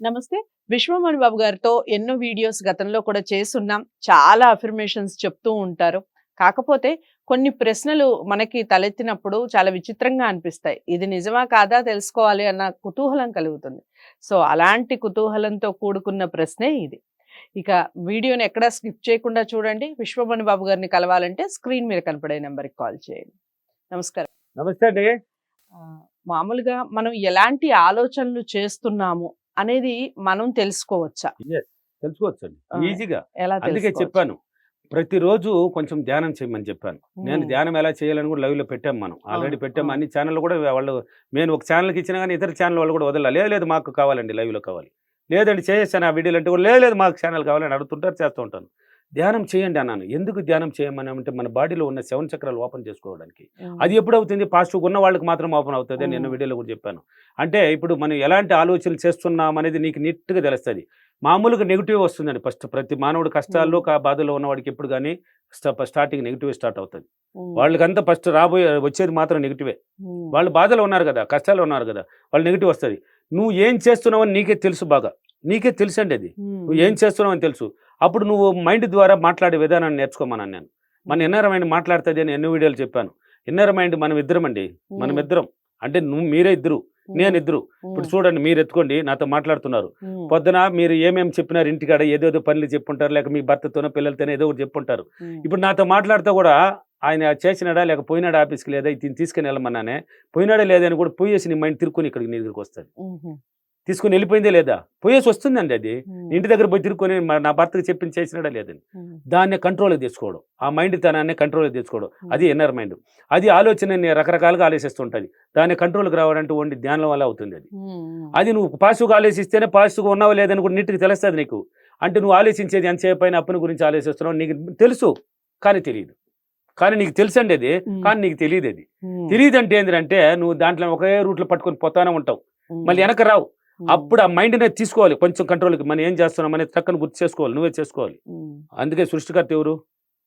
నమస్తే. విశ్వమణి బాబు గారితో ఎన్నో వీడియోస్ గతంలో కూడా చేసున్నాం. చాలా అఫర్మేషన్స్ చెప్తూ ఉంటారు. కాకపోతే కొన్ని ప్రశ్నలు మనకి తలెత్తినప్పుడు చాలా విచిత్రంగా అనిపిస్తాయి. ఇది నిజమా కాదా తెలుసుకోవాలి అన్న కుతూహలం కలుగుతుంది. సో, అలాంటి కుతూహలంతో కూడుకున్న ప్రశ్నే ఇది. ఇక వీడియోని ఎక్కడా స్కిప్ చేయకుండా చూడండి. విశ్వమణి బాబు గారిని కలవాలంటే స్క్రీన్ మీద కనపడే నంబర్‌కి కాల్ చేయండి. నమస్కారం. నమస్తే అండి. మామూలుగా మనం ఎలాంటి ఆలోచనలు చేస్తున్నాము అనేది మనం తెలుసుకోవచ్చా? యెస్. తెలుసుకోవచ్చండి. ఆ! ఈజీగా. ఎలా అందుకే తెలుసుకోవచ్చు? చెప్పాను. ప్రతిరోజు కొంచెం ధ్యానం చేయమని చెప్పాను. నేను హ్మ్. ధ్యానం ఎలా చేయాలని కూడా లైవ్‌లో పెట్టాం మనం. ఆల్రెడీ అవును. పెట్టాము. అవును. అన్ని ఛానెల్‌లు కూడా వాళ్ళు నేను ఒక ఛానెల్‌కి ఇచ్చినా గాని ఇతర ఛానెల్ వాళ్ళు కూడా వదలలా. లేదు లేదు మాకు కావాలండి లైవ్‌లో కావాలి. లేదండి చేసేసాను ఆ వీడియోలు అంటే కూడా లేదు లేదు మాకు ఛానెల్ కావాలని అడుగుతుంటారు చేస్తూ ఉంటాను. ధ్యానం చేయండి అన్నాను. ఎందుకు ధ్యానం చేయమన్నామంటే మన బాడీలో ఉన్న 7 చక్రాలు ఓపెన్ చేసుకోవడానికి. హ్మ్. అది ఎప్పుడవుతుంది పాజిటివ్‌గా ఉన్న వాళ్ళకి మాత్రం ఓపెన్ అవుతది అని నిన్న హ్మ్. వీడియోలో కూడా చెప్పాను. అంటే ఇప్పుడు మనం ఎలాంటి ఆలోచనలు చేస్తున్నాం అనేది నీకు నీట్‌గా తెలుస్తది. మామూలుగా నెగెటివ్ వస్తుందండి ఫస్ట్. ప్రతి మానవుడు కష్టాల్లో, హ్మ్. బాధలో ఉన్నవాడికి ఎప్పుడు గాని స్టార్టింగ్ నెగెటివే స్టార్ట్ అవుతది. హ్మ్. వాళ్ళకంతా ఫస్ట్ వచ్చేది మాత్రం నెగెటివే. హ్మ్. వాళ్ళు బాధలో ఉన్నారు గదా! కష్టాల్లో ఉన్నారు గదా! వాళ్ళు నెగెటివ్ వస్తది. నువ్వు ఏం చేస్తున్నావని నీకే తెలుసు బాగా. నీకే తెలుసండి అది. హ్మ్. నువ్వు ఏం హ్మ్. చేస్తున్నావని తెలుసు. అప్పుడు నువ్వు మైండ్ ద్వారా మాట్లాడే విధానాన్ని నేర్చుకోమన్నాను నేను. మన హ్మ్. ఇన్నర్ మైండ్ మాట్లాడుతది అని ఎన్నో వీడియోలు చెప్పాను. ఇన్నర్ మైండ్ మనం ఇద్దరమండి. హ్మ్. మనమిద్దరం. అంటే మీరే ఇద్దరు. హ్మ్. నేనిద్దరు. ఇప్పుడు హ్మ్. చూడండి మీరెత్తుకోండి నాతో మాట్లాడుతున్నారు. హ్మ్. పొద్దున మీరు ఏమేమి చెప్పినారు ఇంటికాడ ఏదేదో పనులు చెప్పుంటారు. లేక మీ భర్తతోనో, పిల్లలతోనో ఏదో ఒకటి చెప్పుంటారు. హ్మ్. ఇప్పుడు నాతో మాట్లాడుతూ గూడా ఆయన చేసినాడా? లేక పోయినాడా ఆఫీస్‌కి లేదా దీన్ని తీసుకొని ఎళ్ళమన్నానే. పోయినాడా లేదా అని కూడా పోయేసి నీ మైండ్ తిరుక్కొని ఇక్కడికి నీ దగ్గరికొస్తది. హుహు. తీసుకొని ఎళ్ళిపోయిందే లేదా? పోయేసొస్తుందండి అది. హ్మ్. ఇంటి దగ్గర పోయి తిరుక్కొని నా భర్తకి చెప్పింది చేసినాడా లేదని. హ్మ్. దాన్ని కంట్రోల్‌కి తెచ్చుకోవడం. ఆ మైండ్‌తనాన్ని కంట్రోల్‌కి తెచ్చుకోవడం. అది హ్మ్. Inner mind. అది ఆలోచనని రకరకాలుగా ఆలోచిస్తుంటది. దాన్ని కంట్రోల్‌కి రావాలంటే ఓన్లీ ధ్యానం వల్ల అవుతుందది. హ్మ్. అది నువ్వు పాజిటివ్‌గా ఆలోచిస్తేనే పాజిటివ్‌గా ఉన్నావా లేదని కూడా నీట్‌గా తెలుస్తది నీకు. అంటే నువ్వు ఆలోచించేది ఎంతసేపైనా అప్పుని గురించి ఆలోచిస్తున్నావు నీకు తెలుసు. కానీ తెలీదు. కానీ నీకు తెలుసండి అది. హ్మ్. కానీ నీకు తెలీదది. హ్మ్. తెలీదంటే ఏందిరంటే నువ్వు దాంట్లో ఒకే రూట్‌లో పట్టుకొని పోతానే ఉంటావు. మళ్ళీ హ్మ్. ఎనక్కి రావు. హ్మ్. అప్పుడు ఆ మైండ్‌నే తీసుకోవాలి కొంచెం కంట్రోల్‌కి. మనం ఏం చేస్తున్నాం అనేది టక్కన గుర్తు చేసుకోవాలి. నువ్వే చేసుకోవాలి. హ్మ్. అందుకే సృష్టికర్త ఎవరు?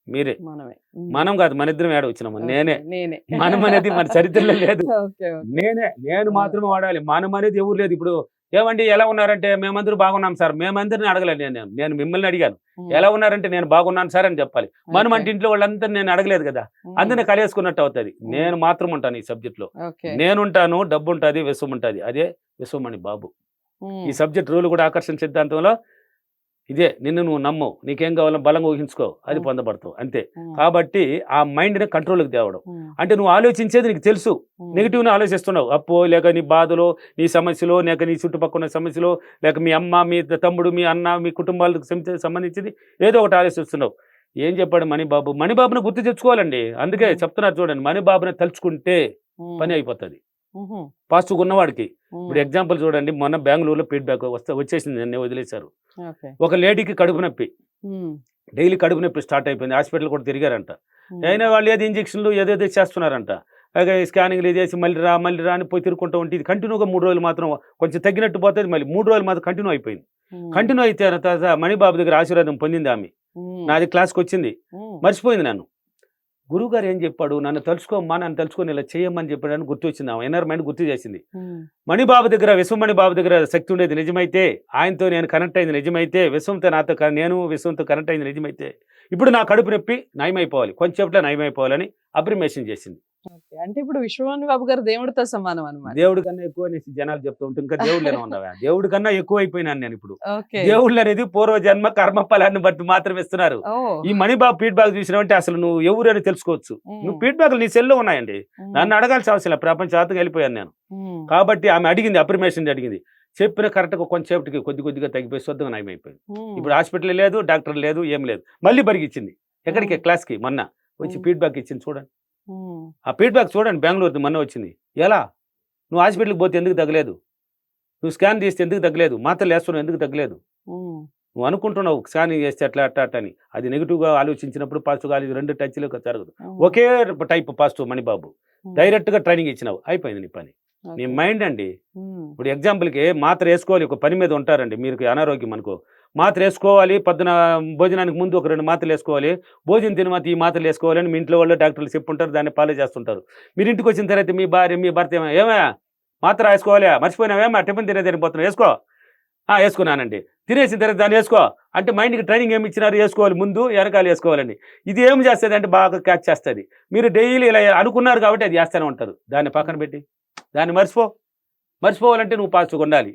మీరే. మనమే. హ్మ్. మనం కాదు. మనిద్దరం ఏడ వచ్చినాము. ఓకే. నేనే. నేనే. మనం అనేది మన చరిత్రలో లేదు. ఓకే. ఓకే. నేనే. నేను ఆ! మాత్రమే వాడాలి. మనం అనేది ఎవరు లేదు. ఇప్పుడు ఏవండీ ఎలా ఉన్నారంటే మేమందరూ బాగున్నాం సార్. మేమందరిని అడగలేదు నేను. నేను మిమ్మల్ని అడిగాను. హ్మ్. ఎలా ఉన్నారంటే నేను బాగున్నాను సార్ అని చెప్పాలి. మనం ఓకే. అంటే ఇంట్లో వాళ్ళందరిని నేను అడగలేదు కదా! హ్మ్. అందరిని కలియేసుకున్నట్టు అవుతది. హ్మ్. నేను మాత్రం ఉంటాను ఈ సబ్జెక్ట్‌లో. ఓకే. నేనుంటాను, డబ్బుంటది, విశ్వముంటది. అదే విశ్వమణి బాబు. ఈ హ్మ్. సబ్జెక్ట్ రూల్ కూడా ఆకర్షణ సిద్ధాంతంలో ఇదే. నిన్ను నువ్వు నమ్ము. నీకేం కావాలో బలంగా ఊహించుకో. అది హ్మ్. పొందబడతావు. అంతే. హ్మ్. కాబట్టి ఆ మైండ్‌ని కంట్రోల్‌కి తేవడం. హ్మ్. అంటే నువ్వు ఆలోచించేది నీకు తెలుసు. హ్మ్. నెగెటివ్‌ని ఆలోచిస్తున్నావు. అప్పో, లేక నీ బాధలో, నీ సమస్యలో, లేక నీ చుట్టుపక్కల ఉన్న సమస్యలో, లేక మీ అమ్మ, మీ తమ్ముడు, మీ అన్న, మీ కుటుంబాలకు సంబంధించింది ఏదో ఒకటి ఆలోచిస్తున్నావు. ఏం చెప్పాడు మణిబాబు? మణిబాబుని గుర్తు తెచ్చుకోవాలండి. అందుకే హ్మ్. చెప్తున్నారు చూడండి. మణిబాబుని తలుచుకుంటే హ్మ్. పని అయిపోతది. హుహు. పాజిటివ్‌గా ఉన్నవాడికి. ఇప్పుడు హ్మ్. ఎగ్జాంపుల్ చూడండి. మొన్న బెంగుళూరులో ఫీడ్‌బ్యాక్ వచ్చేసింది. నిన్నే వదిలేశారు. ఓకే. ఒక లేడీకి కడుపు నొప్పి. హ్మ్. డైలీ కడుపు నొప్పి స్టార్ట్ అయిపోయింది. హాస్పిటల్ కూడా తిరిగారంట. హ్మ్. అయినా వాళ్ళు ఏదో ఇంజెక్షన్‌లు ఏదేదో చేస్తున్నారంట. అలాగే స్కానింగ్‌లు ఇది చేసి మళ్ళీ రా అని పోయి తిరుక్కుంటూ ఉంటే ఇది కంటిన్యూగా 3 రోజులు మాత్రం కొంచెం తగ్గినట్టు పోతది. మళ్ళీ 3 రోజులు మాత్రం కంటిన్యూ అయిపోయింది. హ్మ్. కంటిన్యూ అయితే తర్వాత మణిబాబు దగ్గర ఆశీర్వాదం పొందింది ఆమె. హ్మ్. నాది క్లాస్‌కొచ్చింది. హ్మ్. మర్చిపోయింది నన్ను. గురువుగారు ఏం చెప్పాడు? నన్ను తలుచుకోమ్మా, నన్ను తలుచుకొని ఇలా చేయమని చెప్పాడని గుర్తొచ్చింది ఆమె. ఇన్నర్ మైండ్ గుర్తు చేసింది. హ్మ్. మణిబాబు దగ్గర విశ్వమణి బాబు దగ్గర శక్తి ఉండేది నిజమైతే, ఆయనతో నేను కనెక్ట్ అయింది నిజమైతే, విశ్వంతో నాతో నేను విశ్వంతో కనెక్ట్ అయింది నిజమైతే, ఇప్పుడు నా కడుపు నొప్పి నయమైపోవాలి. కొంచెంసేపట్లో నయమైపోవాలని అఫర్మేషన్ చేసింది. ఓకే. అంటే ఇప్పుడు విశ్వమణి బాబు గారు దేవుడితో సమానం అన్నమాట. దేవుడి కన్నా ఎక్కువ అనేసి జనాలు చెప్తూ ఉంటే ఇంకా దేవుళ్ళేనా ఉన్నావా? దేవుడి కన్నా ఎక్కువైపోయినాను నేనిప్పుడు. ఓకే. దేవుళ్ళనేది పూర్వజన్మ కర్మ ఫలాన్ని బట్టి మాత్రమే ఇస్తున్నారు. ఓహ్! ఈ మణిబాబు ఫీడ్‌బ్యాక్ చూసినావంటే అసలు నువ్వు ఎవరని తెలుసుకోవచ్చు. నువ్వు హ్మ్. ఫీడ్‌బ్యాక్‌లు నీ సెల్‌లో ఉన్నాయండి. హ్మ్. నన్ను అడగాల్సిన అవసరం లేదు. ప్రపంచవ్యాప్తంగా వెళ్ళిపోయాను నేను. హ్మ్. కాబట్టి ఆమె అడిగింది అఫర్మేషన్ అడిగింది. చెప్పిన కరెక్ట్‌గా కొంచెంసేపటికి కొద్ది కొద్దిగా తగ్గిపోయి శుద్ధంగా నయమైపోయింది. హ్మ్. ఇప్పుడు హాస్పిటల్ లేదు, డాక్టర్ లేదు, ఏం లేదు. మళ్ళీ పరిగిచ్చింది. ఎక్కడికి హ్మ్. క్లాస్‌కి మొన్న. వచ్చి హ్మ్. ఫీడ్‌బ్యాక్ ఇచ్చింది చూడండి. హ్మ్. ఆ ఫీడ్‌బ్యాక్ చూడండి బెంగుళూరుది మొన్న వచ్చింది. ఎలా? నువ్వు హాస్పిటల్‌కి పోతే ఎందుకు తగ్గలేదు? నువ్వు స్కాన్ తీస్తే ఎందుకు తగ్గలేదు? మాత్రలేస్తున్నావు ఎందుకు తగ్గలేదు? హ్మ్. నువ్వు అనుకుంటున్నావు స్కానింగ్ చేస్తే అట్లా అట్ట అని. అది నెగెటివ్‌గా ఆలోచించినప్పుడు పాజిటివ్‌గా 2 టచ్‌లో జరగదు. హ్మ్. ఒకే టైప్ పాజిటివ్ మణిబాబు. హ్మ్. డైరెక్ట్‌గా ట్రైనింగ్ ఇచ్చినావు. అయిపోయింది నీ పని. నీ ఓకే. మైండ్ అండి. హ్మ్. ఇప్పుడు ఎగ్జాంపుల్‌కి మాత్ర ఏసుకోవాలి. ఒక పని మీద ఉంటారండి. మీకు అనారోగ్యం అనుకో. మాత్ర ఏసుకోవాలి. పొద్దున భోజనానికి ముందు ఒక 2 మాత్రలేసుకోవాలి. భోజనం తిని మాత్రం ఈ మాత్రలేసుకోవాలని మీ ఇంట్లో వాళ్ళు డాక్టర్లు చెప్పుంటారు. దాన్ని ఫాలో చేస్తుంటారు. మీరు ఇంటికొచ్చిన తర్వాత మీ భార్య, మీ భర్త ఏమయ్య మాత్ర ఏసుకోవాలా? మర్చిపోయినావేమ్మా టిఫిన్ తినేదానికి పోతున్నావు ఏసుకో. వేసుకున్నానండి. తినేసిన తర్వాత దాన్ని వేసుకో అంటే మైండ్కి ట్రైనింగ్ ఏమి ఇచ్చినారు, వేసుకోవాలి ముందు వెనకాల వేసుకోవాలండి. ఇది ఏం చేస్తుంది అంటే బాగా క్యాచ్ చేస్తుంది. మీరు డైలీ ఇలా అనుకున్నారు కాబట్టి అది చేస్తూనే ఉంటారు. దాన్ని పక్కన పెట్టి దాన్ని మర్చిపోవాలంటే నువ్వు పాజిటివ్గా ఉండాలి.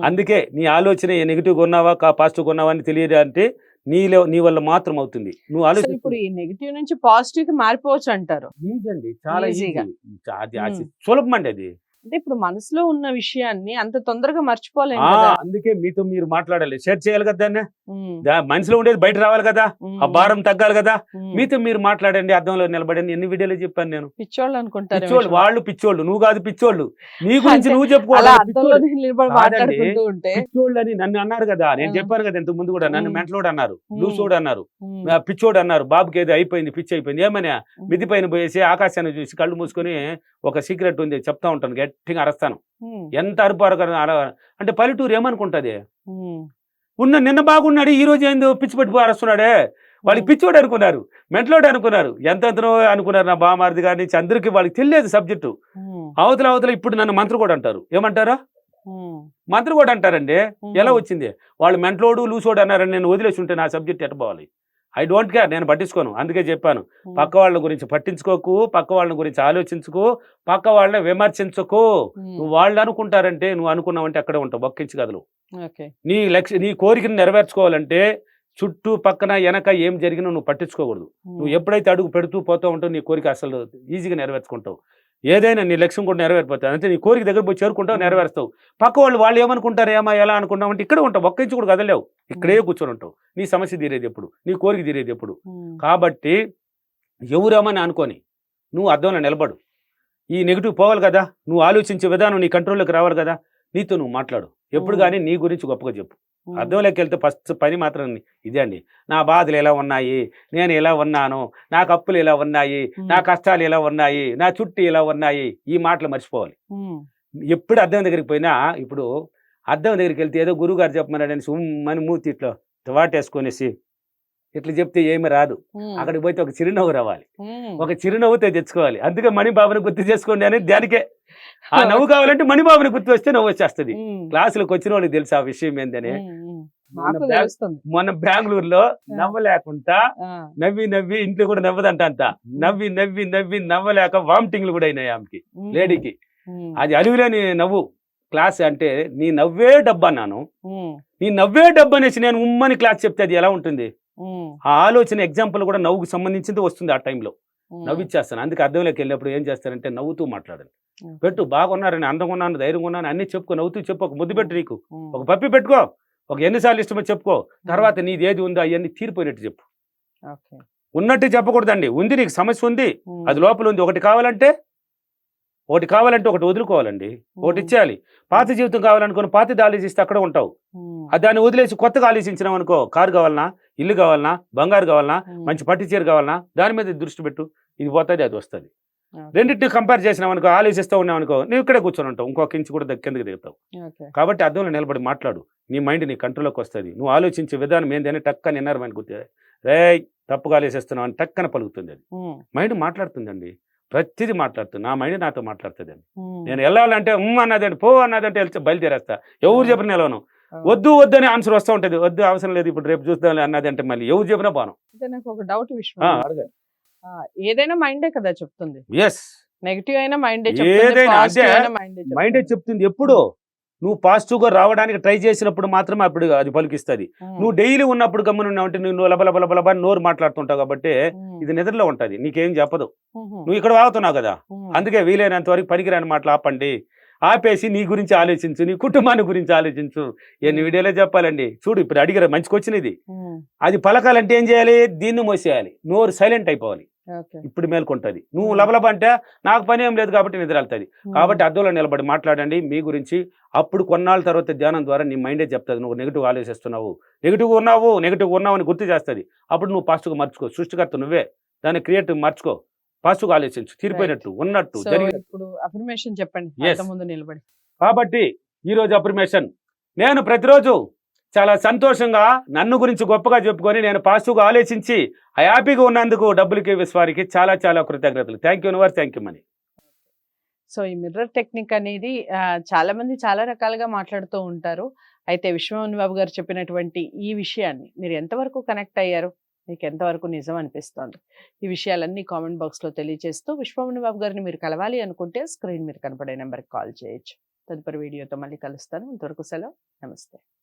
అందుకే నీ ఆలోచన నెగిటివ్గా ఉన్నావా పాజిటివ్గా ఉన్నావా అని తెలియదు అంటే నీ వల్ల మాత్రం అవుతుంది. నువ్వు ఆలోచన ఇప్పుడు ఈ నెగిటివ్ నుంచి పాజిటివ్ కి మారిపోవచ్చు అంటారు. ఈజీ అండి, చాలా ఈజీ. ఈజీగా. అది సులభం అండి అది. అంటే ఇప్పుడు మనసులో ఉన్న విషయాన్ని అంత తొందరగా మర్చిపోలేము ఆ, కదా. అందుకే మీతో మీరు మాట్లాడాలి, షేర్ చేయాలి కదా దాన్ని. ఉమ్, మనసులో ఉండేది బయట రావాలి కదా, ఉమ్, ఆ భారం తగ్గాలి కదా. ఉమ్. మీతో మీరు మాట్లాడండి, అద్దంలో నిలబడండి. ఎన్ని వీడియోలు చెప్పాను నేను. పిచ్చోళ్ళు అనుకుంటారు పిచ్చోళ్ళు వాళ్ళు, పిచ్చోళ్ళు నువ్వు కాదు. పిచ్చోళ్ళు నీ గురించి అంటే నువ్వు అలా చెప్పుకోవాలి. అద్దంలో నిలబడి కాదండి. మాట్లాడుకుంటూ ఉంటే పిచ్చోళ్ళు అని నన్ను అన్నారు కదా, నేను ఆ. చెప్పాను కదా ఇంతకు ముందు కూడా. నన్ను ఉమ్. మెంటలోడు అన్నారు, ఉమ్. లూసోడు అన్నారు, ఉమ్, పిచ్చోడు అన్నారు. బాబుకి ఏదో అయిపోయింది, పిచ్చి అయిపోయింది. ఏమన్నా ఉమ్, మిద్ది పైన పోయేసి ఆకాశాన్ని చూసి కళ్ళు మూసుకొని ఒక సీక్రెట్ ఉంది చెప్తా ఉంటాను, గట్టిగా అరస్తాను. ఉమ్, ఎంత అరుపు అంటే పల్లెటూరు ఏమనుకుంటది, ఉమ్, నిన్న బాగున్నాడు ఈ రోజు ఏందో పిచ్చి పట్టిపోయి అరుస్తున్నాడే. వాళ్ళకి పిచ్చోడు అనుకున్నారు, మెంటలోడు అనుకున్నారు, ఎంతెంతనో అనుకున్నారు. నా బామారిది కానీ అందరికి వాళ్ళకి తెలియదు సబ్జెక్టు. ఉమ్, అవతల ఇప్పుడు నన్ను మంత్రి కూడా అంటారు. ఏమంటారా? ఉమ్, మంత్రి కూడా అంటారండి. ఉమ్, ఎలా వచ్చింది? వాళ్ళు మెంటలోడు లూసోడు అన్నారని నేను వదిలేసి ఉంటే నా సబ్జెక్ట్ ఎట్టపోవాలి? ఐ డోంట్ కేర్, నేను పట్టించుకోను. అందుకే చెప్పాను, ఉమ్, పక్క వాళ్ళ గురించి పట్టించుకోకు, పక్క వాళ్ళ గురించి ఆలోచించుకో, పక్క వాళ్ళని విమర్శించుకో. ఉమ్. నువ్వు వాళ్ళు అనుకుంటారంటే నువ్వు అనుకున్నావంటే అక్కడే ఉంటావు, బొక్కించి కదలు. ఓకే. నీ కోరికను నెరవేర్చుకోవాలంటే చుట్టూ పక్కన వెనక ఏం జరిగినా నువ్వు పట్టించుకోకూడదు. నువ్వు ఎప్పుడైతే అడుగు పెడుతూ పోతూ ఉంటావు నీ కోరిక అసలు ఈజీగా నెరవేర్చుకుంటావు. ఏదైనా నీ లక్ష్యం కూడా నెరవేరిపోతుంది. అంటే నీ కోరిక దగ్గర పోయి చేరుకుంటావు, నెరవేరుస్తావు. పక్క వాళ్ళు ఏమనుకుంటారు, ఎలా అనుకున్నావు అంటే ఇక్కడే ఉంటావు, ఒక్క ఇంచు కూడా కదలేవు, ఇక్కడే కూర్చొని ఉంటావు. నీ సమస్య తీరేది ఎప్పుడు, నీ కోరిక తీరేది ఎప్పుడు. ఉమ్, కాబట్టి ఎవరేమని అనుకొని నువ్వు అద్దంలో నిలబడు. ఈ నెగిటివ్ పోవాలి కదా, నువ్వు ఆలోచించే విధానం నీ కంట్రోల్లోకి రావాలి కదా. నీతో నువ్వు మాట్లాడు ఎప్పుడు కానీ, నీ గురించి గొప్పగా చెప్పు. ఉమ్, అద్దంలోకి వెళ్తే ఫస్ట్ పని మాత్రం ఇదే అండి, నా బాధలు ఎలా ఉన్నాయి, నేను ఎలా ఉన్నాను, నాకు అప్పులు ఎలా ఉన్నాయి, నా కష్టాలు ఎలా ఉన్నాయి, నా చుట్టూ ఎలా ఉన్నాయి, ఈ మాటలు మర్చిపోవాలి. ఉమ్, ఎప్పుడు అద్దం దగ్గరికి పోయినా, ఇప్పుడు అద్దం దగ్గరికి వెళ్తే ఏదో గురువు గారు చెప్పమన్నాడని సుమ్మని మూతి ఇట్లా వాటేసుకొనేసి ఇట్లా చెప్తే ఏమి రాదు. ఉమ్, అక్కడికి పోతే ఒక చిరునవ్వు రావాలి, ఉమ్. ఒక చిరునవ్వుతో తెచ్చుకోవాలి. అందుకే మణిబాబుని గుర్తు చేసుకోండి అనేది దానికే. ఆ నవ్వు కావాలంటే మణిబాబుని గుర్తు వస్తే నవ్వు వచ్చేస్తుంది. ఉమ్, క్లాసులకు వచ్చిన వాళ్ళకి తెలుసు ఆ విషయం ఏందని. ఉమ్, ఉమ్. నాకు తెలుస్తుంది. మొన్న బెంగళూరులో నవ్వలేకుండా ఆ, నవ్వి ఇంట్లో కూడా నవ్వదంట అంత. నవ్వి నవ్వలేక వామిటింగ్లు కూడా అయినాయి ఆమెకి, ఉమ్, లేడీకి. ఉమ్, అది అలుగులేని నవ్వు. క్లాస్ అంటే నీ నవ్వే డబ్బు అన్నాను, ఉమ్, నీ నవ్వే డబ్బు అనేసి నేను ఉమ్మని క్లాస్ చెప్తే అది ఎలా ఉంటుంది? ఉమ్, ఆ ఆలోచన ఎగ్జాంపుల్ కూడా నవ్వుకు సంబంధించింది వస్తుంది ఆ టైంలో. ఉమ్. నవ్విచ్చేస్తాను. అందుకే అర్థంలోకి వెళ్ళినప్పుడు ఏం చేస్తారంటే నవ్వుతూ మాట్లాడండి. ఉమ్, పెట్టు, బాగున్నారని, అందంగా ఉన్నాను, ధైర్యంగా ఉన్నాను అన్ని చెప్పుకో, నవ్వుతూ చెప్పు. ఒక ముద్దు పెట్టు, నీకు ఉమ్, ఒక పప్పి పెట్టుకో, ఒక ఎన్నిసార్లు ఇష్టమో చెప్పుకో. తర్వాత నీది ఏది ఉందో అవన్నీ తీరిపోయినట్టు చెప్పు. ఓకే. ఉన్నట్టు చెప్పకూడదండి. ఉంది, నీకు సమస్య ఉంది, ఉమ్, అది లోపల ఉంది. ఒకటి కావాలంటే ఒకటి వదులుకోవాలండి, ఒకటి ఇచ్చేయాలి. పాత జీవితం కావాలనుకుని పాతది ఆలోచిస్తే అక్కడ ఉంటావు. ఉమ్, దాన్ని వదిలేసి కొత్తగా ఆలోచించినావు అనుకో, కారు కావాలన్నా, ఇల్లు కావాలన్నా, బంగారు కావాలన్నా, ఉమ్, మంచి పట్టు చీర కావాలన్నా, దాని మీద దృష్టి పెట్టు. ఇది పోతుంది, అది వస్తుంది. ఓకే. రెండింటిని కంపేర్ చేసినావు అనుకో, ఆలోచిస్తూ ఉన్నావు అనుకో, నువ్వు ఇక్కడే కూర్చొని ఉంటావు, ఇంకొక ఇంచు కూడా కిందకి దిగుతావు. ఓకే. కాబట్టి అద్దంలో నిలబడి మాట్లాడు, నీ మైండ్ నీ కంట్రోల్లోకి వస్తుంది. నువ్వు ఆలోచించే విధానం ఏందని టక్కని విన్నారు మైండ్ గుర్తు, రే తప్పుగా ఆలోచిస్తున్నావు అని టక్కన పలుకుతుంది. అది ఉమ్, మైండ్ మాట్లాడుతుందండి, ప్రతిదీ మాట్లాడుతుంది. నా మైండ్ నాతో మాట్లాడుతుంది. ఉమ్, నేను వెళ్ళాలంటే అన్నదంటే, పో అన్నదంటే వెళ్తే బయలుదేరేస్తా. ఎవరు చెప్పిన నిలవను. ఆ. వద్దు అని ఆన్సర్ వస్తూ ఉంటుంది. వద్దు, అవసరం లేదు, ఇప్పుడు రేపు చూద్దాం అన్నది అంటే మళ్ళీ ఎవరు చెప్పినా బాను. అయితే నాకు ఒక డౌట్ విషయం. అడగండి. ఏదైనా మైండే కదా చెప్తుంది. ఎస్, నెగిటివ్ అయినా మైండే ఏదైనా చెప్తుంది, అంటే పాజిటివ్ అయినా మైండే మైండే చెప్తుంది. ఎప్పుడు నువ్వు పాజిటివ్గా రావడానికి ట్రై చేసినప్పుడు మాత్రమే అప్పుడు అది పలికిస్తుంది. నువ్వు డైలీ ఉన్నప్పుడు గమ్మునున్నావు అంటే నువ్వు లబలబలబలబా నోరు మాట్లాడుతుంటావు కాబట్టి ఇది నిద్రలో ఉంటుంది, నీకేం చెప్పదు. నువ్వు ఇక్కడ వాగుతున్నావు కదా, అందుకే వీలైనంత వరకు పనికిరాని మాటలు ఆపండి. ఆపేసి నీ గురించి ఆలోచించు, నీ కుటుంబాన్ని గురించి ఆలోచించు. ఎన్ని వీడియోలో చెప్పాలండి. చూడు, ఇప్పుడు అడిగారు మంచికి వచ్చినది. అది పలకాలంటే ఏం చేయాలి? దీన్ని మోసేయాలి, నోరు సైలెంట్ అయిపోవాలి. ఇప్పుడు మేల్కొంటుంది. నువ్వు లబలబ అంటే నాకు పని ఏం లేదు కాబట్టి నిద్ర వెళ్తుంది. కాబట్టి అద్దంలో నిలబడి మాట్లాడండి మీ గురించి. అప్పుడు కొన్నాళ్ళ తర్వాత ధ్యానం ద్వారా నీ మైండే చెప్తుంది నువ్వు నెగిటివ్ ఆలోచిస్తున్నావు, నెగిటివ్గా ఉన్నావు అని గుర్తు చేస్తుంది. అప్పుడు నువ్వు పాజిటివ్గా మార్చుకో. సృష్టికర్త నువ్వే, దాన్ని క్రియేటివ్ మార్చుకో. పాజిటివ్గా ఆలోచించు, తీరిపోయినట్టు ఉన్నట్టు ఇప్పుడు అఫర్మేషన్ చెప్పండి అద్దం ముందు నిలబడి. కాబట్టి ఈరోజు అఫర్మేషన్, నేను ప్రతిరోజు చాలా సంతోషంగా నన్ను గురించి గొప్పగా చెప్పుకొని నేను పాజిటివ్గా ఆలోచించి హ్యాపీగా ఉన్నందుకు డబ్బులకి విశ్వారికి చాలా చాలా కృతజ్ఞతలు. Thank you universe, thank you money. So ఈ మిర్రర్ టెక్నిక్ అనేది చాలా మంది చాలా రకాలుగా మాట్లాడుతూ ఉంటారు. అయితే విశ్వమోహన్ బాబు గారు చెప్పినటువంటి ఈ విషయాన్ని మీరు ఎంతవరకు కనెక్ట్ అయ్యారు? మీకు ఎంతవరకు నిజం అనిపిస్తోంది? ఈ విషయాలన్నీ కామెంట్ బాక్స్‌లో తెలియజేస్తూ విశ్వమోహన్ బాబు గారిని మీరు కలవాలి అనుకుంటే స్క్రీన్ మీద కనపడే నంబర్‌కి కాల్ చేయొచ్చు. తదుపరి వీడియోతో మళ్ళీ కలుస్తాను. అంతవరకు సెలవు. నమస్తే.